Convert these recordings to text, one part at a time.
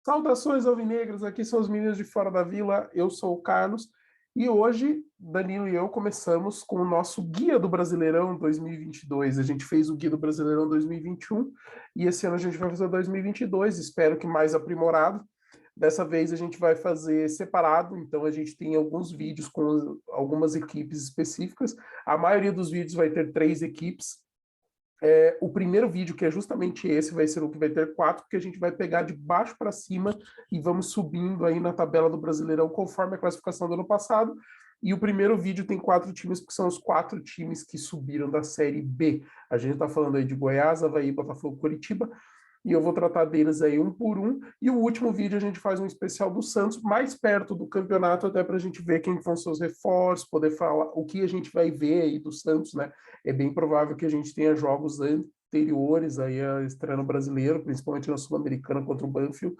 Saudações alvinegras, aqui são os meninos de Fora da Vila, eu sou o Carlos e hoje Danilo e eu começamos com o nosso Guia do Brasileirão 2022. A gente fez o Guia do Brasileirão 2021 e esse ano a gente vai fazer 2022, espero que mais aprimorado. Dessa vez a gente vai fazer separado, então a gente tem alguns vídeos com algumas equipes específicas. A maioria dos vídeos vai ter 3 equipes. O primeiro vídeo, que é justamente esse, vai ser o que vai ter 4, porque a gente vai pegar de baixo para cima e vamos subindo aí na tabela do Brasileirão conforme a classificação do ano passado. E o primeiro vídeo tem 4 times, que são os 4 times que subiram da Série B. A gente está falando aí de Goiás, Avaí, Botafogo, Curitiba, e eu vou tratar deles aí um por um. E o último vídeo a gente faz um especial do Santos, mais perto do campeonato, até para a gente ver quem vão ser os reforços, poder falar o que a gente vai ver aí do Santos, né? É bem provável que a gente tenha jogos anteriores aí a estreia no Brasileiro, principalmente na Sul-Americana contra o Banfield.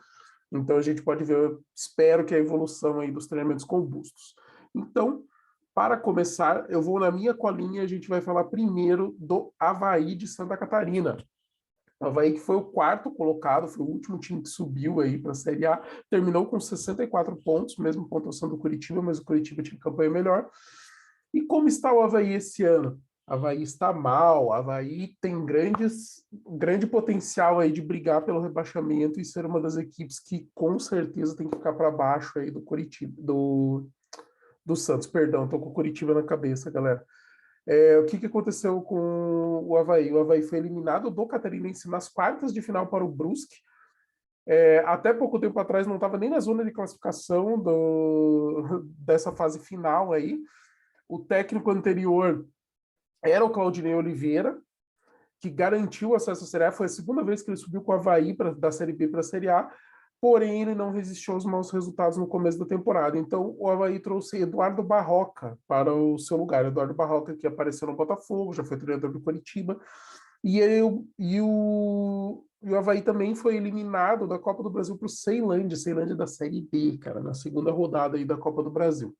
Então a gente pode ver, espero que a evolução aí dos treinamentos com o Bustos. Então, para começar, eu vou na minha colinha e a gente vai falar primeiro do Avaí de Santa Catarina. O Avaí que foi o quarto colocado, foi o último time que subiu aí para a Série A, terminou com 64 pontos, mesmo pontuação do Curitiba, mas o Curitiba tinha campanha melhor. E como está o Avaí esse ano? O Avaí está mal, o Avaí tem grande potencial aí de brigar pelo rebaixamento e ser uma das equipes que com certeza tem que ficar para baixo aí do Curitiba, do Santos, perdão, estou com o Curitiba na cabeça, galera. O que aconteceu com o Avaí? O Avaí foi eliminado do Catarinense nas quartas de final para o Brusque. Até pouco tempo atrás não estava nem na zona de classificação dessa fase final aí. O técnico anterior era o Claudinei Oliveira, que garantiu o acesso à Série A. Foi a segunda vez que ele subiu com o Avaí da Série B para a Série A, porém ele não resistiu aos maus resultados no começo da temporada. Então o Avaí trouxe Eduardo Barroca para o seu lugar. Eduardo Barroca, que apareceu no Botafogo, já foi treinador do Curitiba. E o Avaí também foi eliminado da Copa do Brasil para o Ceilândia da Série B, cara, na segunda rodada aí da Copa do Brasil.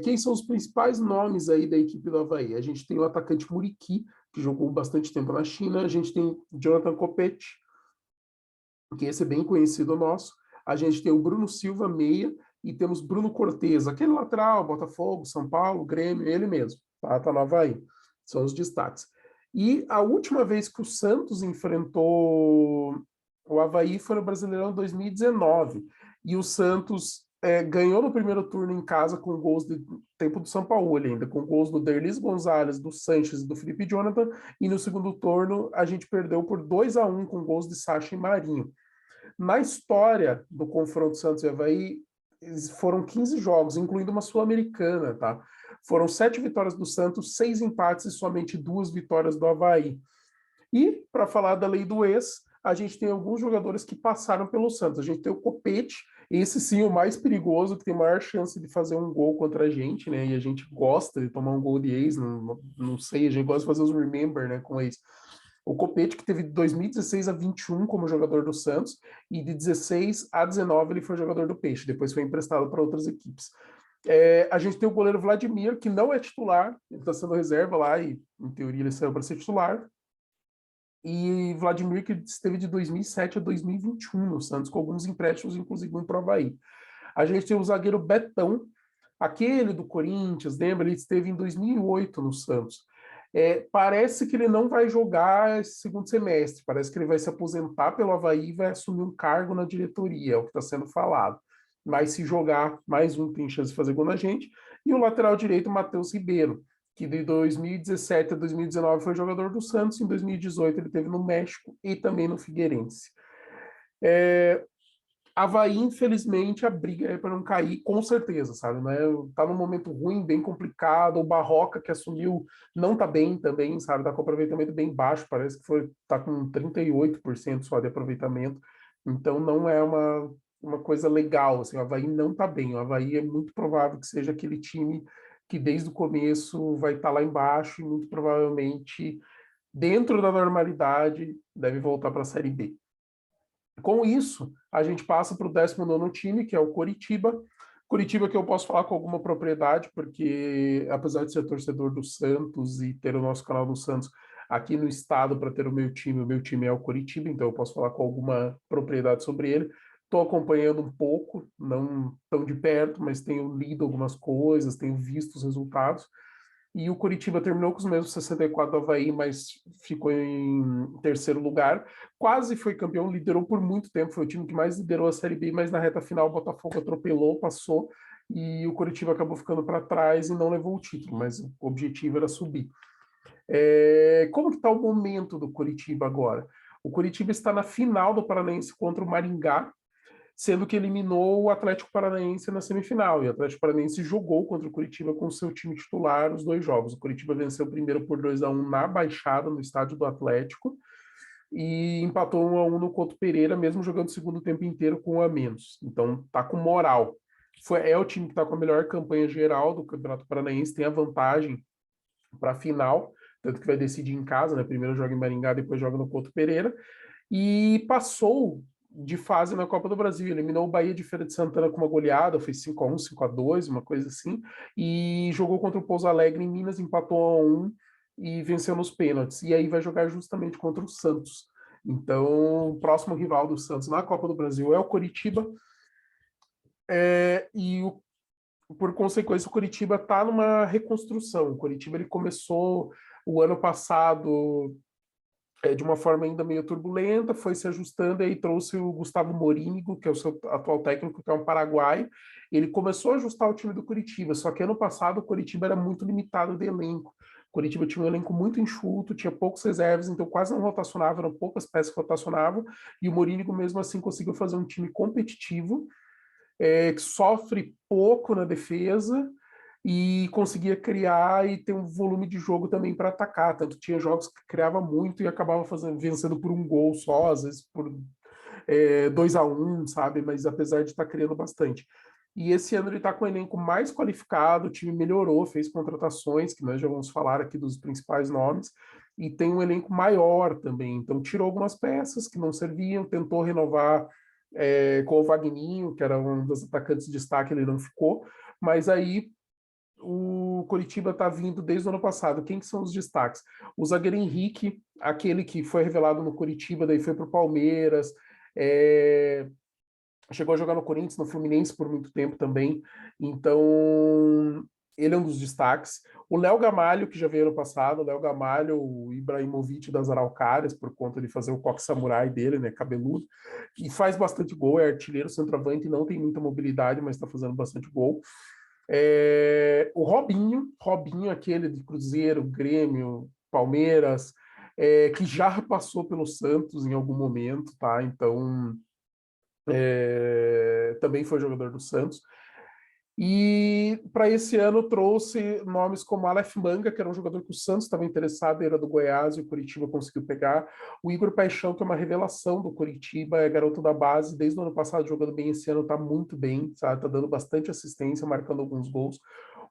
Quem são os principais nomes aí da equipe do Avaí? A gente tem o atacante Muriqui, que jogou bastante tempo na China. A gente tem Jonathan Copete, que esse é bem conhecido nosso. A gente tem o Bruno Silva, meia, e temos Bruno Cortez, aquele lateral, Botafogo, São Paulo, Grêmio, ele mesmo, tá no Avaí. São os destaques. E a última vez que o Santos enfrentou o Avaí foi no Brasileirão 2019. E o Santos ganhou no primeiro turno em casa com gols de tempo do São Paulo ainda, com gols do Derlis Gonzalez, do Sanches e do Felipe Jonathan. E no segundo turno a gente perdeu por 2-1 com gols de Sacha e Marinho. Na história do confronto Santos e Avaí, foram 15 jogos, incluindo uma Sul-Americana, tá? Foram 7 vitórias do Santos, 6 empates e somente 2 vitórias do Avaí. E, para falar da lei do ex, a gente tem alguns jogadores que passaram pelo Santos. A gente tem o Copete, esse sim o mais perigoso, que tem maior chance de fazer um gol contra a gente, né? E a gente gosta de tomar um gol de ex, não sei, a gente gosta de fazer os remember, né, com ex. O Copete, que teve de 2016 a 21 como jogador do Santos, e de 16 a 19 ele foi jogador do Peixe, depois foi emprestado para outras equipes. A gente tem o goleiro Vladimir, que não é titular, ele está sendo reserva lá, e em teoria ele saiu para ser titular. E Vladimir, que esteve de 2007 a 2021 no Santos, com alguns empréstimos, inclusive um para o Avaí. A gente tem o zagueiro Betão, aquele do Corinthians, lembra? Ele esteve em 2008 no Santos. Parece que ele não vai jogar esse segundo semestre, parece que ele vai se aposentar pelo Avaí e vai assumir um cargo na diretoria, é o que está sendo falado. Mas se jogar, mais um tem chance de fazer gol na gente. E o lateral direito, Matheus Ribeiro, que de 2017 a 2019 foi jogador do Santos, em 2018 ele teve no México e também no Figueirense. Avaí, infelizmente, a briga é para não cair, com certeza, sabe? Né? Tá num momento ruim, bem complicado. O Barroca, que assumiu, não tá bem também, sabe? Tá com aproveitamento bem baixo, parece que tá com 38% só de aproveitamento. Então não é uma coisa legal, assim, o Avaí não tá bem. O Avaí é muito provável que seja aquele time que desde o começo vai estar lá embaixo e muito provavelmente, dentro da normalidade, deve voltar para a Série B. Com isso, a gente passa para o 19º time, que é o Coritiba. Coritiba que eu posso falar com alguma propriedade, porque apesar de ser torcedor do Santos e ter o nosso canal do Santos, aqui no estado para ter o meu time é o Coritiba, então eu posso falar com alguma propriedade sobre ele. Estou acompanhando um pouco, não tão de perto, mas tenho lido algumas coisas, tenho visto os resultados. E o Coritiba terminou com os mesmos 64 do Avaí, mas ficou em terceiro lugar. Quase foi campeão, liderou por muito tempo, foi o time que mais liderou a Série B, mas na reta final o Botafogo atropelou, passou, e o Coritiba acabou ficando para trás e não levou o título, mas o objetivo era subir. Como que está o momento do Coritiba agora? O Coritiba está na final do Paranaense contra o Maringá, sendo que eliminou o Atlético Paranaense na semifinal. E o Atlético Paranaense jogou contra o Coritiba com o seu time titular os dois jogos. O Coritiba venceu primeiro por 2-1 na Baixada, no estádio do Atlético, e empatou 1-1 no Couto Pereira, mesmo jogando o segundo tempo inteiro com um a menos. Então tá com moral. É o time que está com a melhor campanha geral do Campeonato Paranaense, tem a vantagem para a final, tanto que vai decidir em casa, né? Primeiro joga em Maringá, depois joga no Couto Pereira, e passou de fase na Copa do Brasil, eliminou o Bahia de Feira de Santana com uma goleada, fez 5-1, 5-2, uma coisa assim, e jogou contra o Pouso Alegre em Minas, empatou 1-1 e venceu nos pênaltis. E aí vai jogar justamente contra o Santos. Então, o próximo rival do Santos na Copa do Brasil é o Coritiba, por consequência, o Coritiba está numa reconstrução. O Coritiba ele começou o ano passado de uma forma ainda meio turbulenta, foi se ajustando e aí trouxe o Gustavo Morínigo, que é o seu atual técnico, que é um paraguaio. Ele começou a ajustar o time do Coritiba, só que ano passado o Coritiba era muito limitado de elenco. O Coritiba tinha um elenco muito enxuto, tinha poucos reservas, então quase não rotacionava, eram poucas peças que rotacionavam, e o Morínigo mesmo assim conseguiu fazer um time competitivo, que sofre pouco na defesa e conseguia criar e ter um volume de jogo também para atacar. Tanto tinha jogos que criava muito e acabava vencendo por um gol só, às vezes por 2-1, sabe? Mas apesar de estar criando bastante. E esse ano ele está com o elenco mais qualificado, o time melhorou, fez contratações, que nós já vamos falar aqui dos principais nomes, e tem um elenco maior também. Então tirou algumas peças que não serviam, tentou renovar com o Vagninho, que era um dos atacantes de destaque, ele não ficou, mas aí o Coritiba está vindo desde o ano passado. Quem que são os destaques? O zagueiro Henrique, aquele que foi revelado no Coritiba, daí foi para o Palmeiras, chegou a jogar no Corinthians, no Fluminense por muito tempo também, então ele é um dos destaques. O Léo Gamalho, que já veio ano passado, o Léo Gamalho, o Ibrahimovic das Araucárias, por conta de fazer o coque samurai dele, né, cabeludo, e faz bastante gol, é artilheiro, centroavante, não tem muita mobilidade, mas está fazendo bastante gol. O Robinho, aquele de Cruzeiro, Grêmio, Palmeiras, que já passou pelo Santos em algum momento, tá? Então, também foi jogador do Santos. E para esse ano trouxe nomes como Aleph Manga, que era um jogador que o Santos estava interessado, era do Goiás e o Coritiba conseguiu pegar. O Igor Paixão, que é uma revelação do Coritiba, é garoto da base, desde o ano passado jogando bem, esse ano está muito bem, sabe? Tá dando bastante assistência, marcando alguns gols.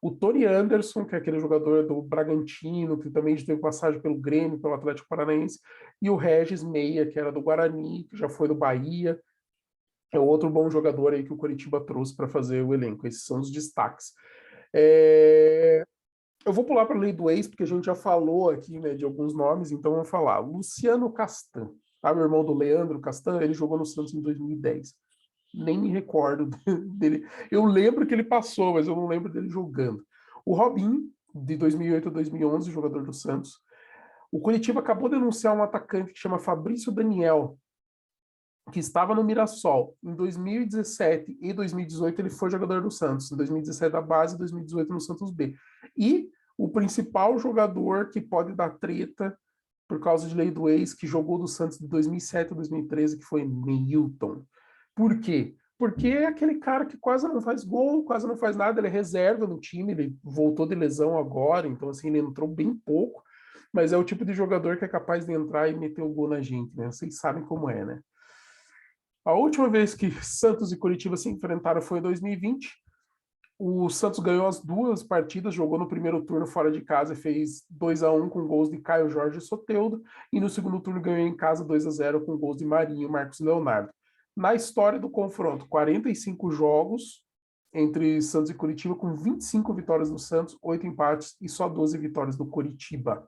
O Tony Anderson, que é aquele jogador do Bragantino, que também teve passagem pelo Grêmio, pelo Atlético Paranaense, e o Regis Meia, que era do Guarani, que já foi do Bahia, é outro bom jogador aí que o Coritiba trouxe para fazer o elenco. Esses são os destaques. Eu vou pular para a lei do ex, porque a gente já falou aqui, né, de alguns nomes, então eu vou falar. Luciano Castan, tá? Meu irmão do Leandro Castan, ele jogou no Santos em 2010. Nem me recordo dele. Eu lembro que ele passou, mas eu não lembro dele jogando. O Robinho, de 2008 a 2011, jogador do Santos. O Coritiba acabou de anunciar um atacante que chama Fabrício Daniel, que estava no Mirassol. Em 2017 e 2018 ele foi jogador do Santos. Em 2017 da base, em 2018 no Santos B. E o principal jogador que pode dar treta por causa de lei do ex, que jogou do Santos de 2007 a 2013, que foi Neilton. Por quê? Porque é aquele cara que quase não faz gol, quase não faz nada, ele é reserva no time, ele voltou de lesão agora, então assim, ele entrou bem pouco, mas é o tipo de jogador que é capaz de entrar e meter o gol na gente, né? Vocês sabem como é, né? A última vez que Santos e Curitiba se enfrentaram foi em 2020. O Santos ganhou as duas partidas, jogou no primeiro turno fora de casa e fez 2-1 com gols de Caio Jorge e Soteldo, e no segundo turno ganhou em casa 2-0 com gols de Marinho e Marcos Leonardo. Na história do confronto, 45 jogos entre Santos e Curitiba, com 25 vitórias do Santos, 8 empates e só 12 vitórias do Curitiba.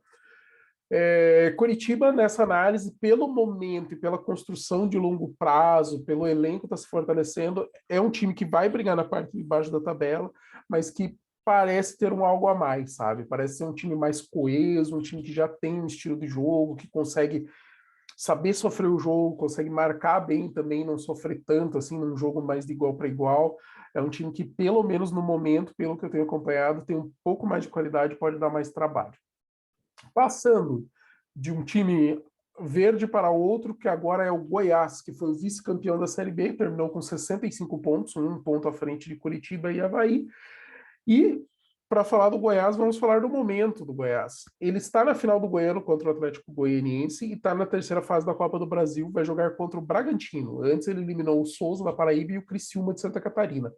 Coritiba, nessa análise, pelo momento e pela construção de longo prazo, pelo elenco que está se fortalecendo, é um time que vai brigar na parte de baixo da tabela, mas que parece ter um algo a mais, sabe? Parece ser um time mais coeso, um time que já tem um estilo de jogo, que consegue saber sofrer o jogo, consegue marcar bem também, não sofrer tanto assim num jogo mais de igual para igual. É um time que, pelo menos no momento, pelo que eu tenho acompanhado, tem um pouco mais de qualidade, pode dar mais trabalho. Passando de um time verde para outro, que agora é o Goiás, que foi o vice-campeão da Série B, terminou com 65 pontos, um ponto à frente de Curitiba e Avaí. E para falar do Goiás, vamos falar do momento do Goiás. Ele está na final do Goiano contra o Atlético Goianiense e está na terceira fase da Copa do Brasil, vai jogar contra o Bragantino. Antes ele eliminou o Souza da Paraíba e o Criciúma de Santa Catarina.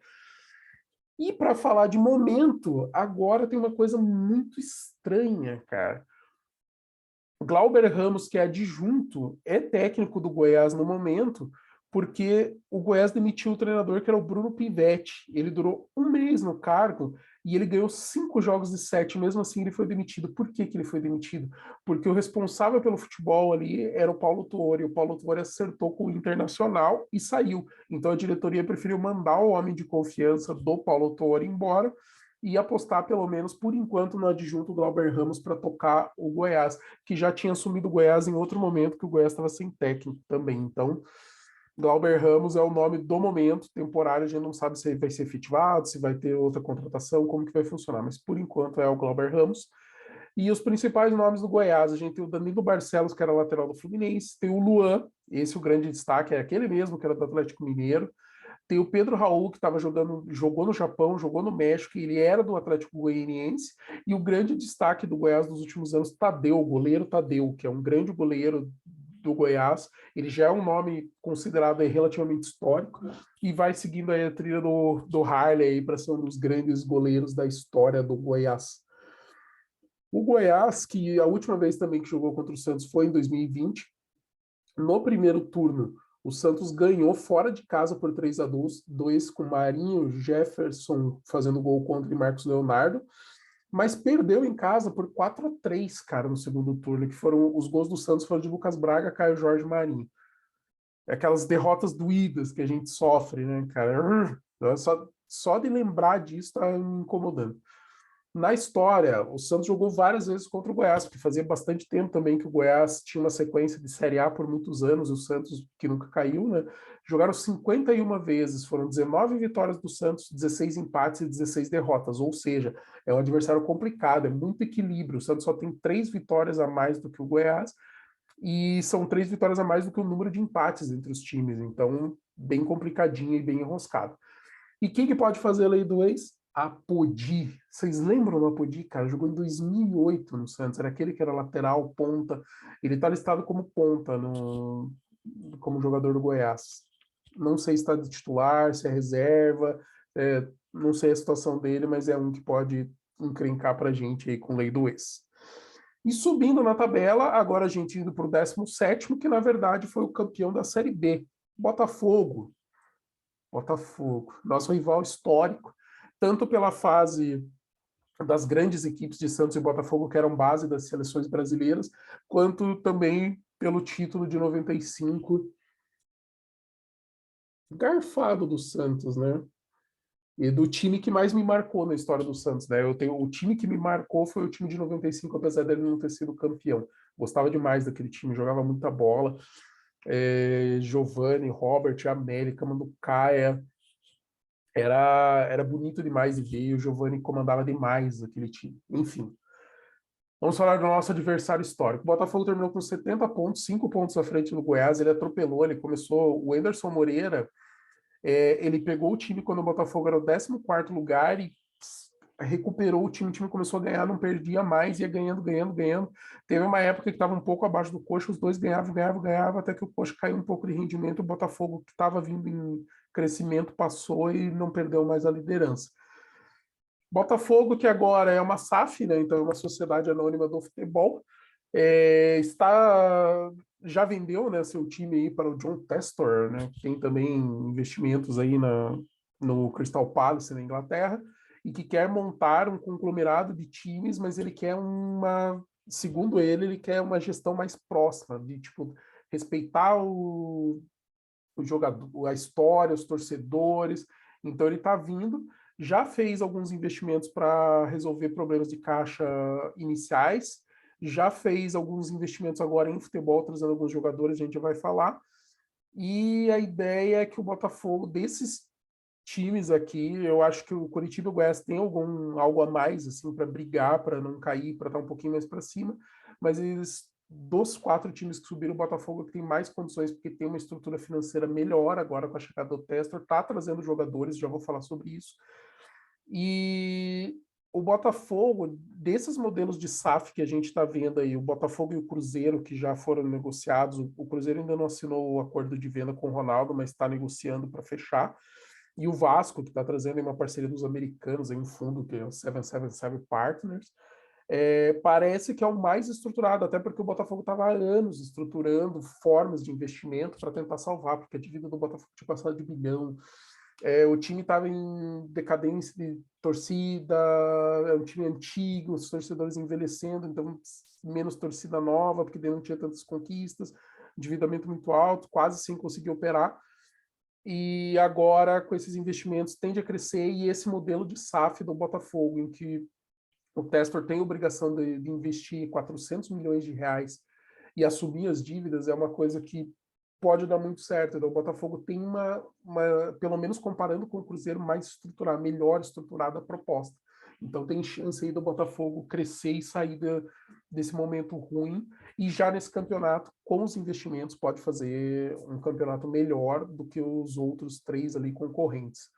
E para falar de momento, agora tem uma coisa muito estranha, cara. Glauber Ramos, que é adjunto, é técnico do Goiás no momento, porque o Goiás demitiu o treinador que era o Bruno Pivetti. Ele durou um mês no cargo e ele ganhou 5 jogos de 7. Mesmo assim, ele foi demitido. Por que ele foi demitido? Porque o responsável pelo futebol ali era o Paulo Tuori. O Paulo Tuori acertou com o Internacional e saiu. Então a diretoria preferiu mandar o homem de confiança do Paulo Tuori embora e apostar, pelo menos por enquanto, no adjunto Glauber Ramos para tocar o Goiás, que já tinha assumido o Goiás em outro momento, que o Goiás estava sem técnico também. Então, Glauber Ramos é o nome do momento, temporário, a gente não sabe se vai ser efetivado, se vai ter outra contratação, como que vai funcionar, mas por enquanto é o Glauber Ramos. E os principais nomes do Goiás, a gente tem o Danilo Barcelos, que era lateral do Fluminense, tem o Luan, esse é o grande destaque, é aquele mesmo que era do Atlético Mineiro, tem o Pedro Raul, que estava jogou no Japão, jogou no México, ele era do Atlético Goianiense, e o grande destaque do Goiás nos últimos anos, Tadeu, o goleiro Tadeu, que é um grande goleiro do Goiás, ele já é um nome considerado relativamente histórico, e vai seguindo aí a trilha do Harley para ser um dos grandes goleiros da história do Goiás. O Goiás, que a última vez também que jogou contra o Santos foi em 2020, no primeiro turno, o Santos ganhou fora de casa por 3-2, com Marinho, Jefferson fazendo gol contra e Marcos Leonardo, mas perdeu em casa por 4-3, cara, no segundo turno, que foram os gols do Santos foram de Lucas Braga, Caio Jorge e Marinho. Aquelas derrotas doídas que a gente sofre, né, cara? Só de lembrar disso tá me incomodando. Na história, o Santos jogou várias vezes contra o Goiás, porque fazia bastante tempo também que o Goiás tinha uma sequência de Série A por muitos anos, e o Santos, que nunca caiu, né? Jogaram 51 vezes, foram 19 vitórias do Santos, 16 empates e 16 derrotas, ou seja, é um adversário complicado, é muito equilíbrio. O Santos só tem 3 vitórias a mais do que o Goiás, e são 3 vitórias a mais do que o número de empates entre os times, então bem complicadinho e bem enroscado. E quem que pode fazer a lei do ex? Apodi. Vocês lembram do Apodi, cara? Jogou em 2008 no Santos. Era aquele que era lateral, ponta. Ele está listado como ponta como jogador do Goiás. Não sei se está de titular, se é reserva. Não sei a situação dele, mas é um que pode encrencar pra gente aí com lei do ex. E subindo na tabela, agora a gente indo para o 17º, que na verdade foi o campeão da Série B. Botafogo. Botafogo, nosso rival histórico, tanto pela fase das grandes equipes de Santos e Botafogo, que eram base das seleções brasileiras, quanto também pelo título de 95, garfado do Santos, né? E do time que mais me marcou na história do Santos, né? O time que me marcou foi o time de 95, apesar dele não ter sido campeão. Gostava demais daquele time, jogava muita bola. Giovanni, Robert, América, Manducaia, era bonito demais de ver, e o Giovanni comandava demais aquele time. Enfim, vamos falar do nosso adversário histórico. O Botafogo terminou com 70 pontos, 5 pontos à frente do Goiás, ele atropelou, ele começou, o Anderson Moreira, ele pegou o time quando o Botafogo era o 14º lugar e recuperou o time começou a ganhar, não perdia mais, ia ganhando, ganhando, ganhando. Teve uma época que estava um pouco abaixo do Coxa, os dois ganhavam, ganhavam, ganhavam, até que o Coxa caiu um pouco de rendimento, o Botafogo, que estava vindo em crescimento, passou e não perdeu mais a liderança. Botafogo, que agora é uma SAF, né? Então é uma sociedade anônima do futebol, já vendeu, né, seu time aí para o John Testor, né, que tem também investimentos aí no Crystal Palace na Inglaterra, e que quer montar um conglomerado de times, mas ele quer segundo ele quer uma gestão mais próxima, de tipo, respeitar o jogador, a história, os torcedores. Então ele está vindo, já fez alguns investimentos para resolver problemas de caixa iniciais, já fez alguns investimentos agora em futebol, trazendo alguns jogadores, a gente já vai falar. E a ideia é que o Botafogo, desses times aqui, eu acho que o Coritiba e o Goiás tem algo a mais assim para brigar, para não cair, para estar um pouquinho mais para cima, mas eles dos 4 times que subiram, o Botafogo tem mais condições porque tem uma estrutura financeira melhor agora com a chegada do Testor, está trazendo jogadores, já vou falar sobre isso. E o Botafogo, desses modelos de SAF que a gente está vendo aí, o Botafogo e o Cruzeiro, que já foram negociados, o Cruzeiro ainda não assinou o acordo de venda com o Ronaldo, mas está negociando para fechar. E o Vasco, que está trazendo uma parceria dos americanos, um fundo que é o 777 Partners, parece que é o mais estruturado, até porque o Botafogo estava há anos estruturando formas de investimento para tentar salvar, porque a dívida do Botafogo tinha passado de bilhão, o time estava em decadência de torcida, é um time antigo, os torcedores envelhecendo, então menos torcida nova, porque daí não tinha tantas conquistas, endividamento muito alto, quase sem conseguir operar. E agora, com esses investimentos, tende a crescer, e esse modelo de SAF do Botafogo, em que o Testor tem a obrigação de investir 400 milhões de reais e assumir as dívidas, é uma coisa que pode dar muito certo. Então, o Botafogo tem pelo menos comparando com o Cruzeiro, mais estruturada, melhor estruturada a proposta. Então tem chance aí do Botafogo crescer e sair desse momento ruim, e já nesse campeonato, com os investimentos, pode fazer um campeonato melhor do que os outros 3 ali concorrentes.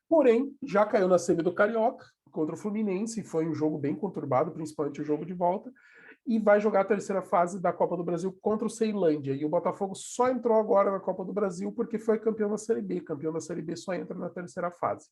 Porém, já caiu na semi do Carioca contra o Fluminense, foi um jogo bem conturbado, principalmente o jogo de volta, e vai jogar a terceira fase da Copa do Brasil contra o Ceilândia. E o Botafogo só entrou agora na Copa do Brasil porque foi campeão da Série B. Campeão da Série B só entra na terceira fase.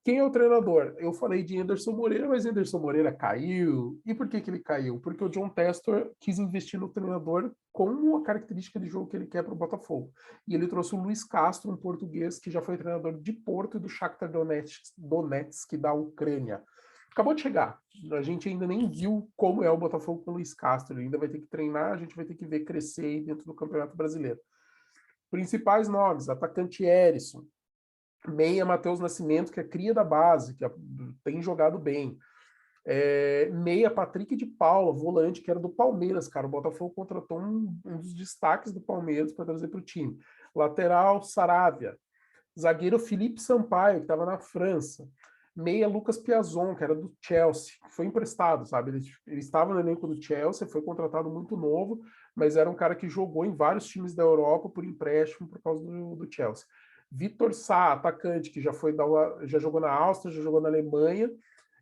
Quem é o treinador? Eu falei de Anderson Moreira, mas Anderson Moreira caiu. E por que ele caiu? Porque o John Testor quis investir no treinador com a característica de jogo que ele quer para o Botafogo. E ele trouxe o Luiz Castro, um português que já foi treinador de Porto e do Shakhtar Donetsk da Ucrânia. Acabou de chegar. A gente ainda nem viu como é o Botafogo com o Luiz Castro. Ele ainda vai ter que treinar, a gente vai ter que ver crescer aí dentro do Campeonato Brasileiro. Principais nomes: atacante Erisson, meia Matheus Nascimento, que é cria da base, que tem jogado bem. Meia Patrick de Paula, volante, que era do Palmeiras, cara. O Botafogo contratou um dos destaques do Palmeiras para trazer para o time. Lateral, Saravia. Zagueiro Felipe Sampaio, que estava na França. Meia Lucas Piazon, que era do Chelsea, que foi emprestado, sabe? Ele estava no elenco do Chelsea, foi contratado muito novo, mas era um cara que jogou em vários times da Europa por empréstimo por causa do Chelsea. Vitor Sá, atacante, que já jogou na Áustria, já jogou na Alemanha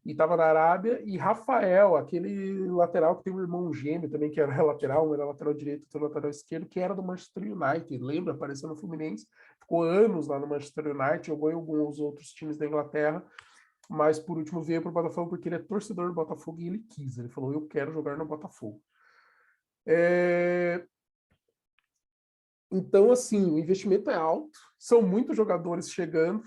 e estava na Arábia, e Rafael, aquele lateral que tem um irmão gêmeo também, que era lateral, um era lateral direito, outro lateral esquerdo, que era do Manchester United, lembra? Apareceu no Fluminense, ficou anos lá no Manchester United, jogou em alguns outros times da Inglaterra, mas por último veio para o Botafogo porque ele é torcedor do Botafogo e ele quis, ele falou, eu quero jogar no Botafogo. Então, assim, o investimento é alto, são muitos jogadores chegando,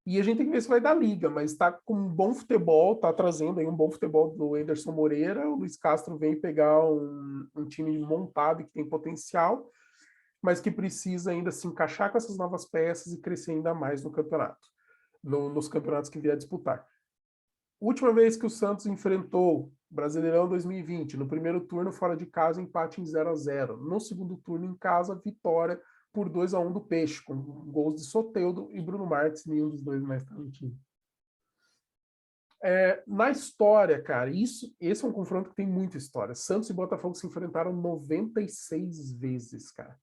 e a gente tem que ver se vai dar liga, mas está com um bom futebol, está trazendo aí um bom futebol do Anderson Moreira. O Luiz Castro vem pegar um time montado que tem potencial, mas que precisa ainda se encaixar com essas novas peças e crescer ainda mais no campeonato, nos campeonatos que vier disputar. Última vez que o Santos enfrentou Brasileirão 2020, no primeiro turno fora de casa, empate em 0-0. No segundo turno em casa, vitória por 2-1 do Peixe, com gols de Soteldo e Bruno Marques, nenhum dos dois mais está no time. Na história, cara, esse é um confronto que tem muita história. Santos e Botafogo se enfrentaram 96 vezes, cara.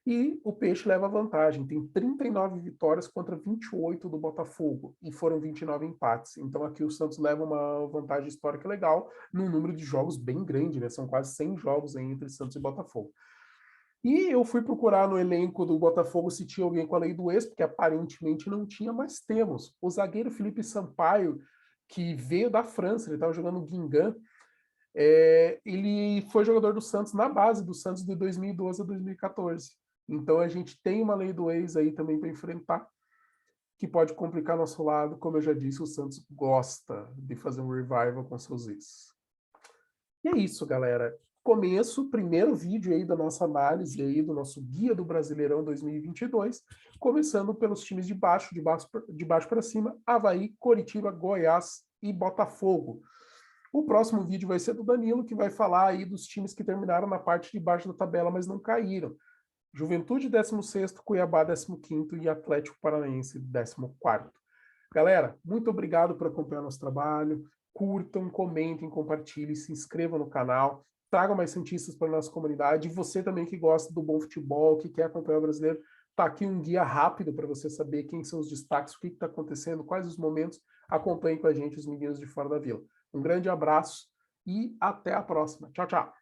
E o Peixe leva vantagem, tem 39 vitórias contra 28 do Botafogo, e foram 29 empates. Então aqui o Santos leva uma vantagem histórica legal, num número de jogos bem grande, né? São quase 100 jogos aí entre Santos e Botafogo. E eu fui procurar no elenco do Botafogo se tinha alguém com a lei do ex, porque aparentemente não tinha, mas temos. O zagueiro Felipe Sampaio, que veio da França, ele estava jogando Guingamp, ele foi jogador do Santos na base do Santos de 2012 a 2014. Então a gente tem uma lei do ex aí também para enfrentar, que pode complicar nosso lado. Como eu já disse, o Santos gosta de fazer um revival com seus ex. E é isso, galera. Começo, primeiro vídeo aí da nossa análise aí do nosso Guia do Brasileirão 2022, começando pelos times de baixo para cima, Avaí, Coritiba, Goiás e Botafogo. O próximo vídeo vai ser do Danilo, que vai falar aí dos times que terminaram na parte de baixo da tabela, mas não caíram. Juventude 16º, Cuiabá 15º e Atlético Paranaense 14º. Galera, muito obrigado por acompanhar nosso trabalho. Curtam, comentem, compartilhem, se inscrevam no canal, tragam mais cientistas para a nossa comunidade. E você também que gosta do bom futebol, que quer acompanhar o brasileiro, tá aqui um guia rápido para você saber quem são os destaques, o que está acontecendo, quais os momentos. Acompanhe com a gente os meninos de Fora da Vila. Um grande abraço e até a próxima. Tchau, tchau.